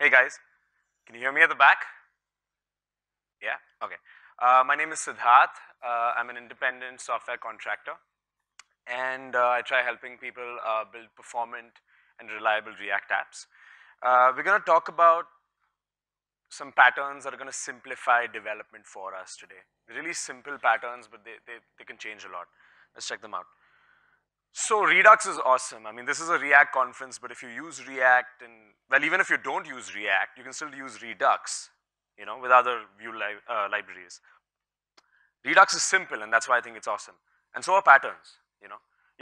Hey guys, can you hear me at the back? Yeah, okay. My name is Sidharth. I'm an independent software contractor, and I try helping people build performant and reliable React apps. We're going to talk about some patterns that are going to simplify development for us today. Really simple patterns, but they can change a lot. Let's check them out. So Redux is awesome. I mean, this is a React conference, but if you use React and, well, even if you don't use React, you can still use Redux, with other Vue libraries. Redux is simple, and that's why I think it's awesome. And so are patterns. You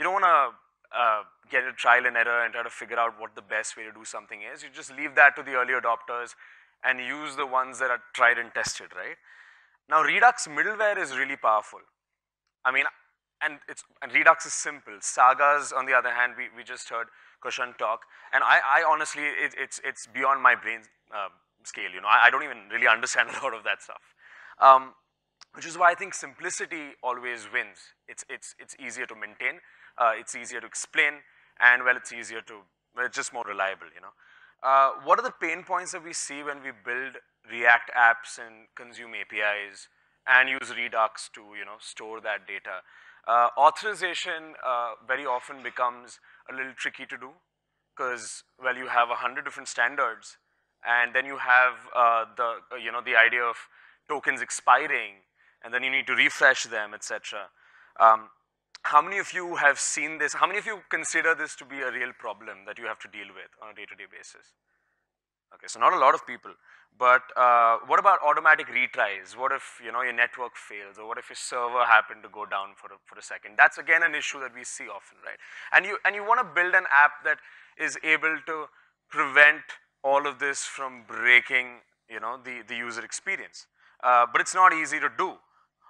don't want to get a trial and error and try to figure out what the best way to do something is. You just leave that to the early adopters and use the ones that are tried and tested, right? Now, Redux middleware is really powerful. I mean, and Redux is simple. Sagas, on the other hand, we just heard Kushan talk, and I honestly, it's beyond my brain scale. I don't even really understand a lot of that stuff, which is why I think simplicity always wins. It's easier to maintain, it's easier to explain, and well, it's just more reliable. What are the pain points that we see when we build React apps and consume APIs and use Redux to store that data? Authorization very often becomes a little tricky to do because, well, you have 100 different standards, and then you have the idea of tokens expiring, and then you need to refresh them, etc. How many of you have seen this? How many of you consider this to be a real problem that you have to deal with on a day-to-day basis? Okay, so not a lot of people. But what about automatic retries? What if your network fails, or what if your server happened to go down for a second? That's again an issue that we see often, right? And you want to build an app that is able to prevent all of this from breaking the user experience. But it's not easy to do.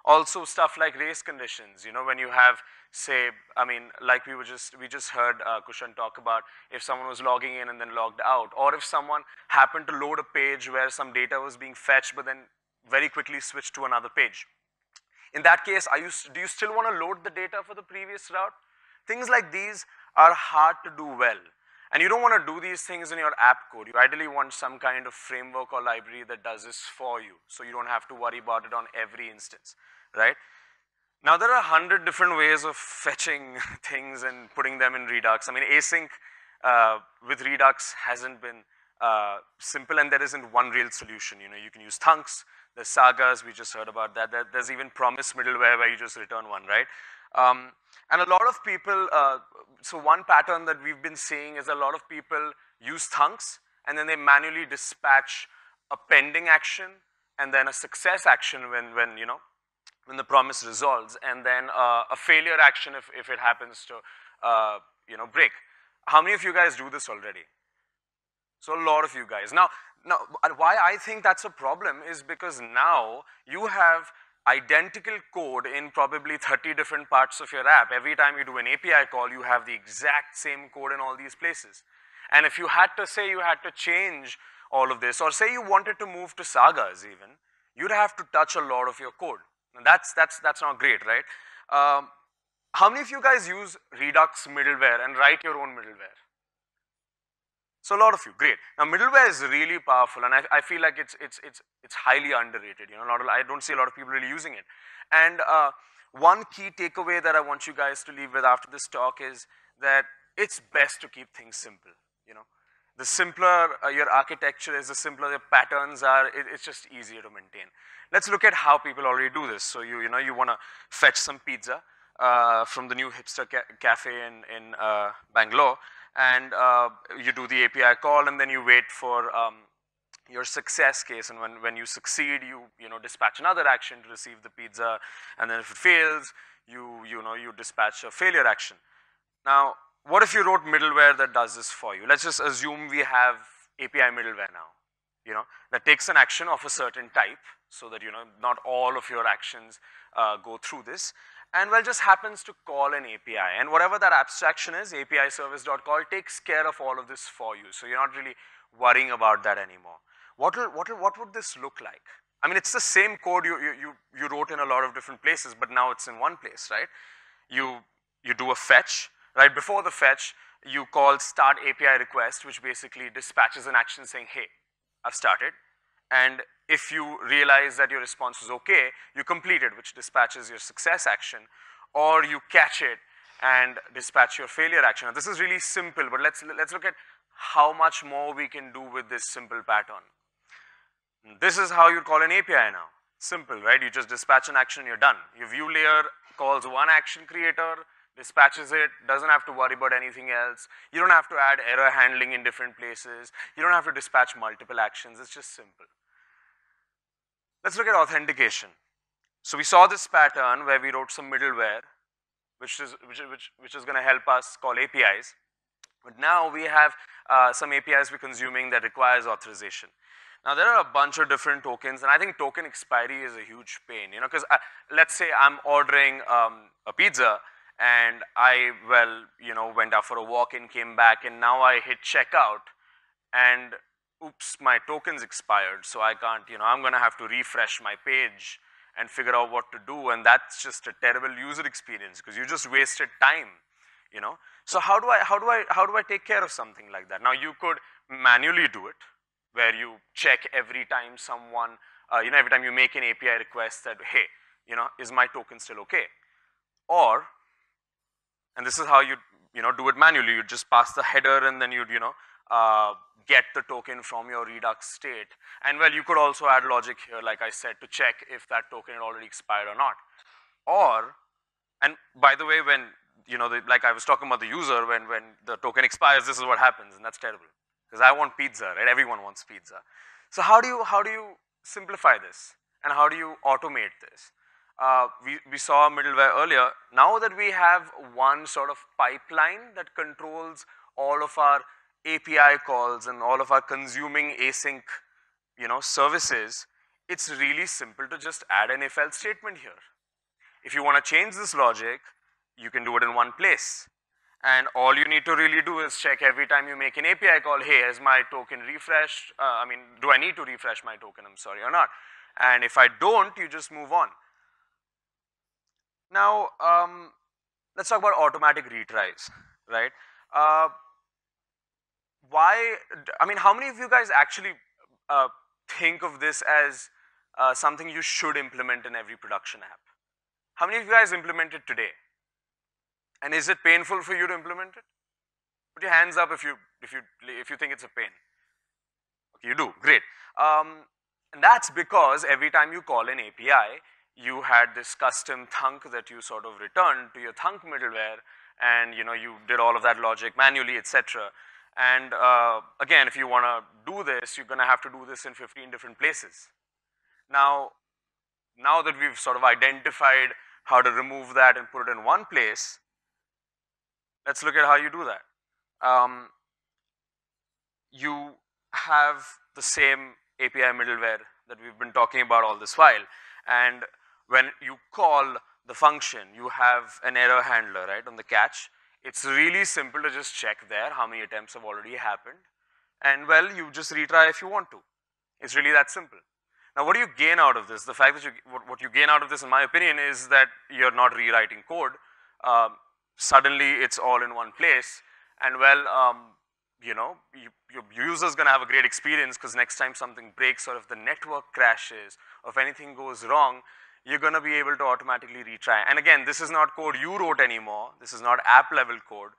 Also, stuff like race conditions. When you have, say, I mean, like we just heard Kushan talk about, if someone was logging in and then logged out, or if someone happened to load a page where some data was being fetched, but then very quickly switched to another page. In that case, do you still want to load the data for the previous route? Things like these are hard to do well. And you don't want to do these things in your app code. You ideally want some kind of framework or library that does this for you, so you don't have to worry about it on every instance, right? Now, there are 100 different ways of fetching things and putting them in Redux. I mean, async with Redux hasn't been simple, and there isn't one real solution. You can use thunks, there's sagas, we just heard about that. There's even promise middleware where you just return one, right? And a lot of people, so one pattern that we've been seeing is a lot of people use thunks, and then they manually dispatch a pending action and then a success action when the promise resolves, and then a failure action if it happens to break. How many of you guys do this already? So a lot of you guys. Now, why I think that's a problem is because now you have identical code in probably 30 different parts of your app. Every time you do an API call, you have the exact same code in all these places. And if you had to change all of this, or say you wanted to move to sagas even, you'd have to touch a lot of your code. And that's not great, right? How many of you guys use Redux middleware and write your own middleware? So a lot of you, great. Now middleware is really powerful, and I feel like it's highly underrated. I don't see a lot of people really using it. And one key takeaway that I want you guys to leave with after this talk is that it's best to keep things simple. The simpler your architecture is, the simpler your patterns are, it's just easier to maintain. Let's look at how people already do this. So you want to fetch some pizza from the new hipster cafe in Bangalore, and you do the API call, and then you wait for your success case, and when you succeed, you dispatch another action to receive the pizza, and then if it fails, you dispatch a failure action. Now, what if you wrote middleware that does this for you? Let's just assume we have API middleware now, that takes an action of a certain type, so that not all of your actions go through this, and well, just happens to call an API, and whatever that abstraction is, API service.call, takes care of all of this for you, so you're not really worrying about that anymore. What would this look like? I mean, it's the same code you wrote in a lot of different places, but now it's in one place, right? You do a fetch, right? Before the fetch, you call start API request, which basically dispatches an action saying, hey, I've started. And if you realize that your response is okay, you complete it, which dispatches your success action, or you catch it and dispatch your failure action. Now, this is really simple, but let's look at how much more we can do with this simple pattern. This is how you call an API now. Simple, right? You just dispatch an action, you're done. Your view layer calls one action creator, dispatches it, doesn't have to worry about anything else. You don't have to add error handling in different places. You don't have to dispatch multiple actions. It's just simple. Let's look at authentication. So we saw this pattern where we wrote some middleware, which is going to help us call APIs. But now we have some APIs we're consuming that requires authorization. Now there are a bunch of different tokens, and I think token expiry is a huge pain, because let's say I'm ordering a pizza, and I, went out for a walk and came back, and now I hit checkout, and oops, my token's expired, so I can't, I'm gonna have to refresh my page and figure out what to do, and that's just a terrible user experience because you just wasted time, So how do I take care of something like that? Now you could manually do it, where you check every time someone, every time you make an API request that, hey, is my token still okay? Or, and this is how you, do it manually. You just pass the header and then you'd, get the token from your Redux state. And well, you could also add logic here, like I said, to check if that token had already expired or not. Or, and by the way, when, like I was talking about the user, when the token expires, this is what happens, and that's terrible. Because I want pizza, right? Everyone wants pizza. So how do you simplify this? And how do you automate this? We saw middleware earlier. Now that we have one sort of pipeline that controls all of our API calls and all of our consuming async, services, it's really simple to just add an if-else statement here. If you want to change this logic, you can do it in one place. And all you need to really do is check every time you make an API call, hey, is my token refreshed? Do I need to refresh my token, or not? And if I don't, you just move on. Now, let's talk about automatic retries, right? How many of you guys actually think of this as something you should implement in every production app? How many of you guys implement it today? And is it painful for you to implement it? Put your hands up if you think it's a pain. Okay, you do, great. And that's because every time you call an API, you had this custom thunk that you sort of returned to your thunk middleware, and you did all of that logic manually, etc. And again, if you want to do this, you're going to have to do this in 15 different places. Now that we've sort of identified how to remove that and put it in one place, let's look at how you do that. You have the same API middleware that we've been talking about all this while, and when you call the function, you have an error handler, right, on the catch. It's really simple to just check there how many attempts have already happened, and well, you just retry if you want to. It's really that simple. Now, what do you gain out of this? The fact that what you gain out of this, in my opinion, is that you're not rewriting code. Suddenly, it's all in one place, and well, your user's gonna have a great experience because next time something breaks, or if the network crashes, or if anything goes wrong, you're gonna be able to automatically retry. And again, this is not code you wrote anymore. This is not app level code.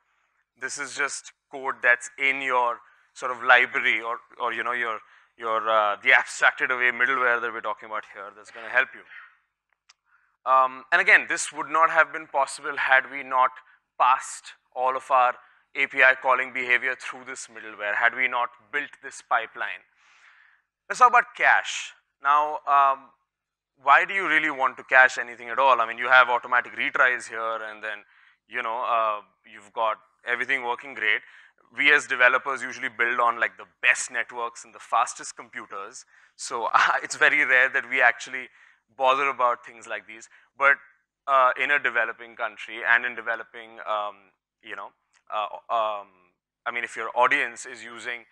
This is just code that's in your sort of library, or the abstracted away middleware that we're talking about here that's gonna help you. And again, this would not have been possible had we not passed all of our API calling behavior through this middleware, had we not built this pipeline. Let's talk about cache. Now, why do you really want to cache anything at all? I mean, you have automatic retries here, and then, you've got everything working great. We as developers usually build on like the best networks and the fastest computers. So it's very rare that we actually bother about things like these. But in a developing country and in developing, if your audience is using,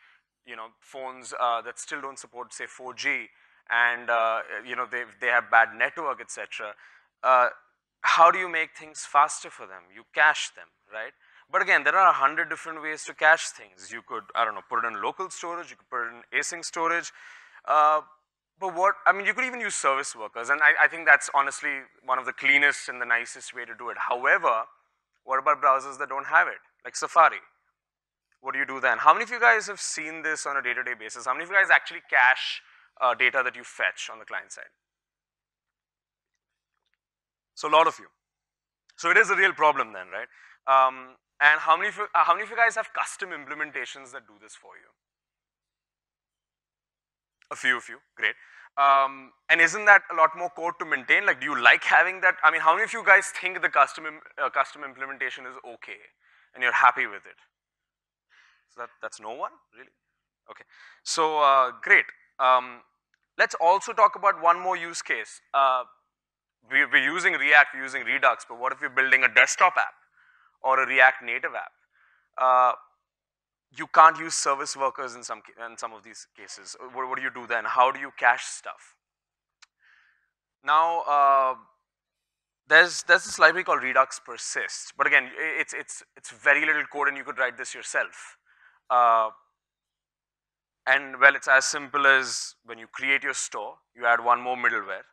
phones that still don't support, say, 4G, and they have bad network, etc. How do you make things faster for them? You cache them, right? But again, there are 100 different ways to cache things. You could, I don't know, put it in local storage, you could put it in async storage. But what, I mean, you could even use service workers, and I think that's honestly one of the cleanest and the nicest way to do it. However, what about browsers that don't have it, like Safari? What do you do then? How many of you guys have seen this on a day-to-day basis? How many of you guys actually cache data that you fetch on the client side? So a lot of you. So it is a real problem then, right? And how many of you guys have custom implementations that do this for you? A few of you, great. And isn't that a lot more code to maintain? Like, do you like having that? I mean, how many of you guys think the custom implementation is okay and you're happy with it? So that's no one, really? Okay, so great. Let's also talk about one more use case. We're using React, we're using Redux, but what if you're building a desktop app or a React native app? You can't use service workers in some of these cases. What do you do then? How do you cache stuff? Now, there's this library called Redux persist, but again, it's very little code, and you could write this yourself. And well, it's as simple as when you create your store, you add one more middleware,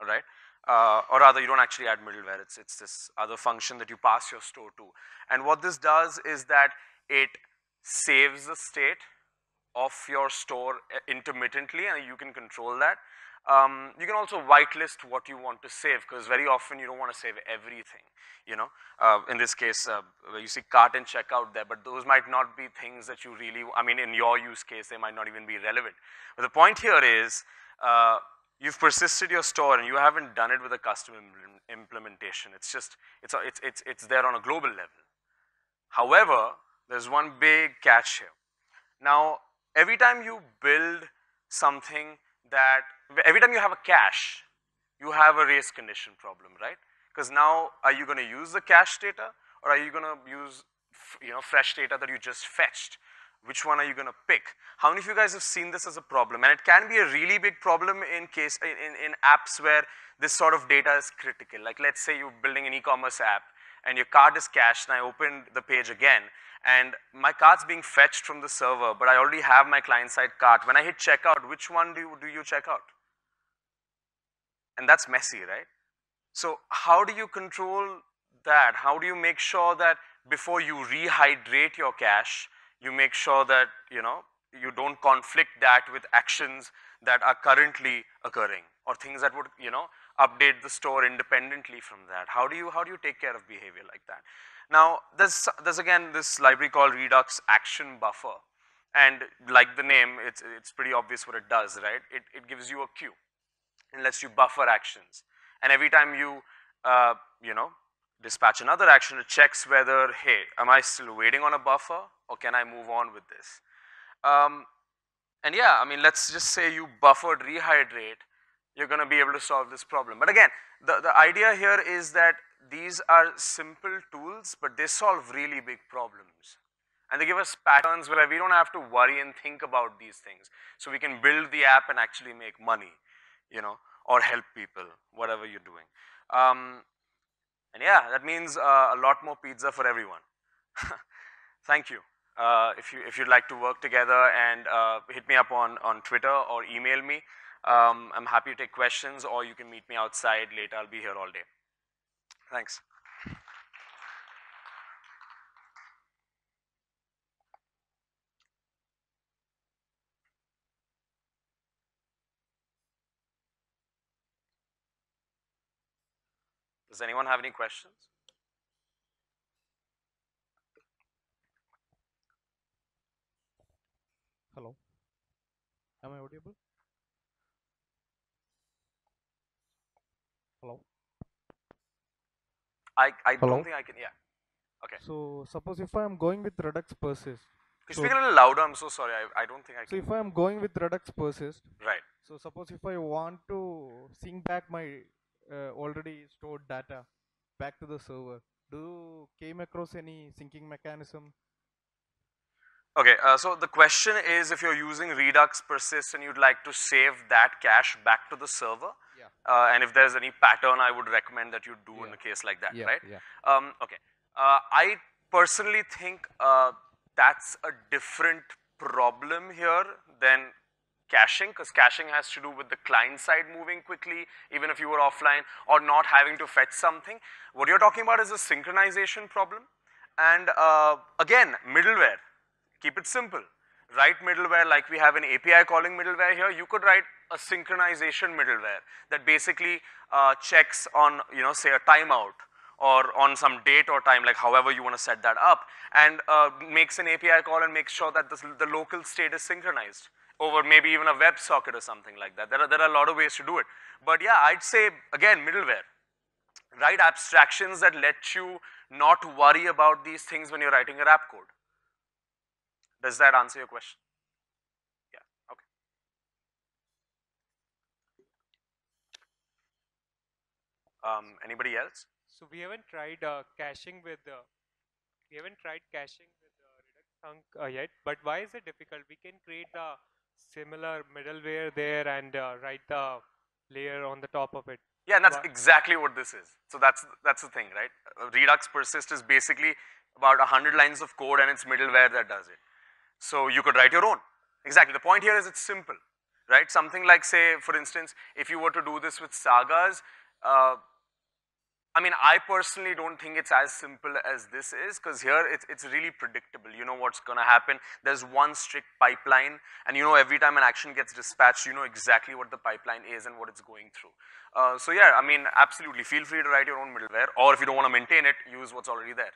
all right? Or rather, you don't actually add middleware. It's this other function that you pass your store to. And what this does is that it saves the state of your store intermittently, and you can control that. You can also whitelist what you want to save, because very often you don't want to save everything, you know. In this case, you see cart and checkout there, but those might not be things that you really, I mean, in your use case, they might not even be relevant. But the point here is, you've persisted your store and you haven't done it with a custom implementation. It's just, it's there on a global level. However, there's one big catch here. Now, every time you build something that, every time you have a cache, you have a race condition problem, right? Because now, are you going to use the cache data, or are you going to use, fresh data that you just fetched? Which one are you going to pick? How many of you guys have seen this as a problem? And it can be a really big problem in apps where this sort of data is critical. Like, let's say you're building an e-commerce app and your cart is cached, and I opened the page again, and my cart's being fetched from the server, but I already have my client-side cart. When I hit checkout, which one do you check out? And that's messy, right? So how do you control that? How do you make sure that before you rehydrate your cache, you make sure that, you don't conflict that with actions that are currently occurring, or things that would, update the store independently from that? How do you take care of behavior like that? Now, there's again this library called Redux action buffer, and like the name, it's pretty obvious what it does, right? It gives you a queue and lets you buffer actions, and every time you dispatch another action, it checks whether, hey, am I still waiting on a buffer, or can I move on with this? And yeah, I mean, let's just say you buffered rehydrate, you're going to be able to solve this problem. But again, the idea here is that these are simple tools, but they solve really big problems. And they give us patterns where we don't have to worry and think about these things. So we can build the app and actually make money, or help people, whatever you're doing. And yeah, that means a lot more pizza for everyone. Thank you. If you'd like to work together, and hit me up on Twitter or email me. I'm happy to take questions, or you can meet me outside later. I'll be here all day. Thanks. Does anyone have any questions? Hello. Am I audible? Hello. I Hello. don't think I can, yeah. Okay. So suppose if I am going with Redux persist. Could you speak a little louder? I'm so sorry. I don't think I So can. if I am going with Redux persist. Right. So suppose if I want to sync back my already stored data back to the server, do you came across any syncing mechanism? Okay, so the question is, if you're using Redux persist and you'd like to save that cache back to the server, Yeah. and if there's any pattern I would recommend that you do in a case like that, Yeah. right? Yeah. Okay. I personally think that's a different problem here than caching, because caching has to do with the client side moving quickly, even if you were offline, or not having to fetch something. What you're talking about is a synchronization problem. And again, middleware, keep it simple. Write middleware like we have an API calling middleware here. You could write a synchronization middleware that basically checks on, say a timeout or on some date or time, like however you want to set that up, and makes an API call and makes sure that the local state is synchronized over maybe even a WebSocket or something like that. There are a lot of ways to do it. But yeah, I'd say, again, middleware. Write abstractions that let you not worry about these things when you're writing your app code. Does that answer your question? Yeah, okay. Anybody else? So we haven't tried caching with Redux Thunk yet. But why is it difficult? We can create the similar middleware there and write the layer on the top of it. Yeah, and that's Why? exactly what this is. So that's the thing, right? Redux persist is basically about 100 lines of code and it's middleware that does it. So you could write your own. Exactly. The point here is it's simple, right? Something like, say, for instance, if you were to do this with sagas, uh, I mean, I personally don't think it's as simple as this is, because here it's really predictable. You know what's going to happen. There's one strict pipeline, and you know every time an action gets dispatched, you know exactly what the pipeline is and what it's going through. So yeah, I mean, absolutely. Feel free to write your own middleware, or if you don't want to maintain it, use what's already there.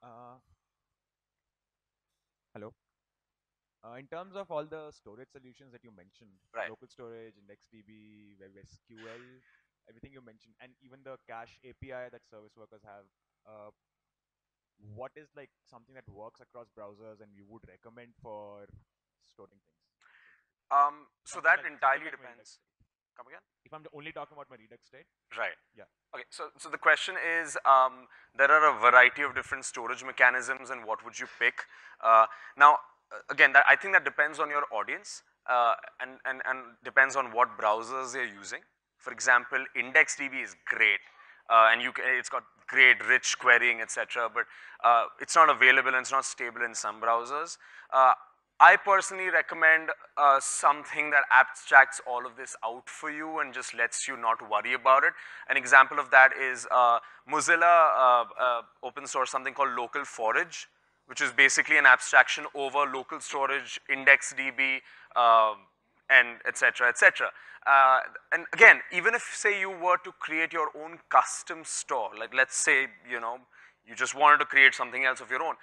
Uh, Hello. In terms of all the storage solutions that you mentioned, Right. local storage, IndexedDB, WebSQL, everything you mentioned, and even the cache API that service workers have, uh, what is like something that works across browsers and you would recommend for storing things? So that Something entirely like my Redux depends. state. Come again? If I'm only talking about my Redux state, Right. yeah. Okay, so the question is, there are a variety of different storage mechanisms, and what would you pick? Now, again, I think that depends on your audience, and depends on what browsers they're using. For example, IndexedDB is great, and it's got great rich querying, etc. But it's not available and it's not stable in some browsers. I personally recommend something that abstracts all of this out for you and just lets you not worry about it. An example of that is Mozilla open source something called local forage, which is basically an abstraction over local storage, IndexedDB, and etc. etc. And again, even if say you were to create your own custom store, like let's say you just wanted to create something else of your own.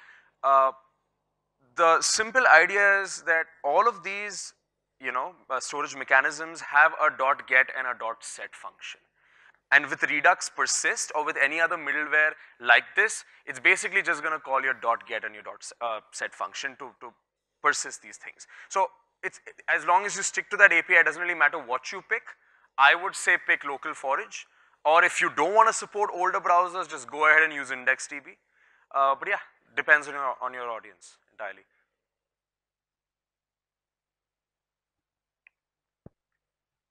The simple idea is that all of these, storage mechanisms have a .get and a .set function. And with Redux persist or with any other middleware like this, it's basically just going to call your .get and your .set function to persist these things. So as long as you stick to that API, it doesn't really matter what you pick. I would say pick local forage, or if you don't want to support older browsers, just go ahead and use IndexedDB. But yeah, depends on your audience entirely.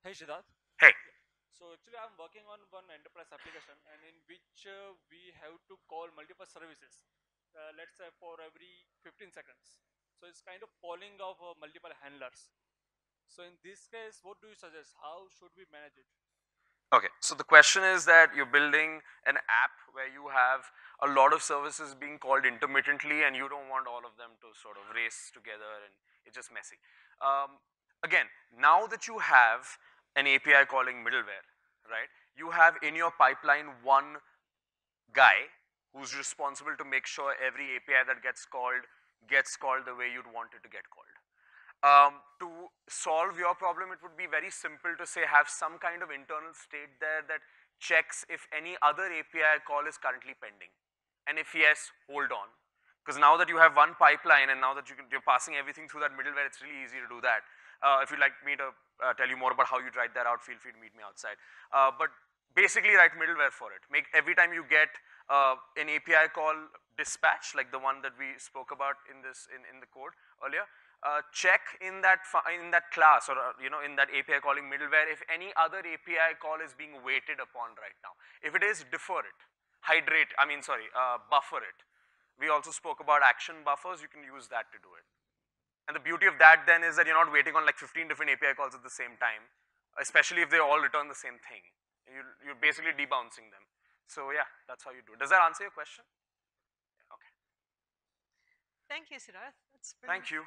Hey Siddharth. Hey. Yeah. So actually I'm working on one enterprise application and in which we have to call multiple services. Let's say for every 15 seconds. So it's kind of calling of multiple handlers. So in this case, what do you suggest? How should we manage it? Okay, so the question is that you're building an app where you have a lot of services being called intermittently and you don't want all of them to sort of race together and it's just messy. Again, now that you have an API calling middleware, right, you have in your pipeline one guy who's responsible to make sure every API that gets called the way you'd want it to get called. To solve your problem, it would be very simple to say have some kind of internal state there that checks if any other API call is currently pending. And if yes, hold on. Because now that you have one pipeline and now that you're passing everything through that middleware, it's really easy to do that. If you'd like me to tell you more about how you'd write that out, feel free to meet me outside. But basically write middleware for it. Make every time you get an API call dispatch, like the one that we spoke about in the code earlier, check in that class, or in that API calling middleware, if any other API call is being waited upon right now. If it is, defer it, buffer it. We also spoke about action buffers. You can use that to do it. And the beauty of that then is that you're not waiting on like 15 different API calls at the same time, especially if they all return the same thing. You're basically debouncing them. So yeah, that's how you do it. Does that answer your question? Okay. Thank you, Sidharth. That's Thank you.